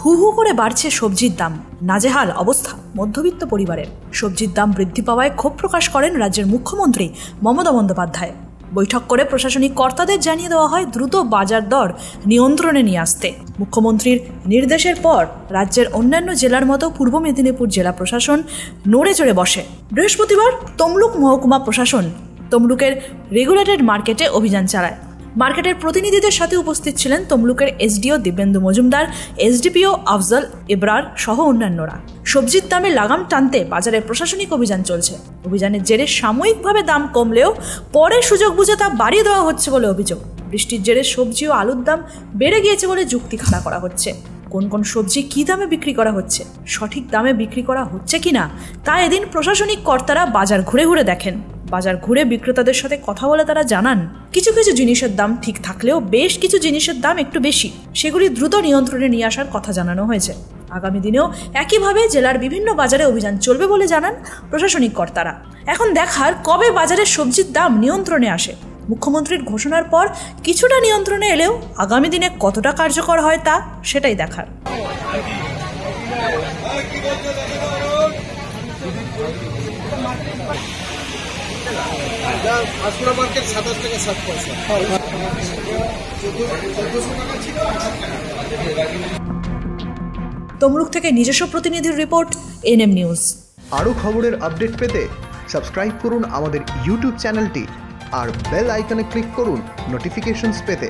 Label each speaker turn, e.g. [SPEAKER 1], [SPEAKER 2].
[SPEAKER 1] হু হু করে বাড়ছে সবজির দাম, নাজেহাল অবস্থা মধ্যবিত্ত পরিবারের। সবজির দাম বৃদ্ধি পাওয়ায় ক্ষোভ প্রকাশ করেন রাজ্যের মুখ্যমন্ত্রী মমতা বন্দ্যোপাধ্যায়। বৈঠক করে প্রশাসনিক কর্তাদের জানিয়ে দেওয়া হয় দ্রুত বাজার দর নিয়ন্ত্রণে নিয়ে আসতে। মুখ্যমন্ত্রীর নির্দেশের পর রাজ্যের অন্যান্য জেলার মতো পূর্ব মেদিনীপুর জেলা প্রশাসন নড়ে চড়ে বসে। বৃহস্পতিবার তমলুক মহকুমা প্রশাসন তমলুকের রেগুলেটেড মার্কেটে অভিযান চালায়। মার্কেটের প্রতিনিধিদের সাথে উপস্থিত ছিলেন তমলুকের এসডিও দিব্যেন্দু মজুমদার, এসডিপিও আফজল ইবরার সহ অন্যান্যরা। সবজির দামে লাগাম টানতে বাজারে প্রশাসনিক অভিযান চলছে। অভিযানের জেরে সাময়িকভাবে দাম কমলেও পরে সুযোগ বুঝে তা বাড়িয়ে দেওয়া হচ্ছে বলে অভিযোগ। বৃষ্টির জেরে সবজি ও আলুর দাম বেড়ে গিয়েছে বলে যুক্তি খাড়া করা হচ্ছে। কোন কোন সবজি কী দামে বিক্রি করা হচ্ছে, সঠিক দামে বিক্রি করা হচ্ছে কিনা তা এদিন প্রশাসনিক কর্তারা বাজার ঘুরে ঘুরে দেখেন। বাজার ঘুরে বিক্রেতাদের সাথে কথা বলে তারা জানান, কিছু কিছু জিনিসের দাম ঠিক থাকলেও বেশ কিছু জিনিসের দাম একটু বেশি, সেগুলি দ্রুত নিয়ন্ত্রণে নিয়ে আসার কথা জানানো হয়েছে। আগামী দিনেও একইভাবে জেলার বিভিন্ন বাজারে অভিযান চলবে বলে জানান প্রশাসনিক কর্তারা। এখন দেখার কবে বাজারের সবজির দাম নিয়ন্ত্রণে আসে। মুখ্যমন্ত্রীর ঘোষণার পর কিছুটা নিয়ন্ত্রণে এলেও আগামী দিনে কতটা কার্যকর হয় তা সেটাই দেখার। তমলুক থেকে নিজস্ব প্রতিনিধির রিপোর্ট, এনএম নিউজ।
[SPEAKER 2] আরও খবরের আপডেট পেতে সাবস্ক্রাইব করুন আমাদের ইউটিউব চ্যানেলটি আর বেল আইকনে ক্লিক করুন নোটিফিকেশনস পেতে।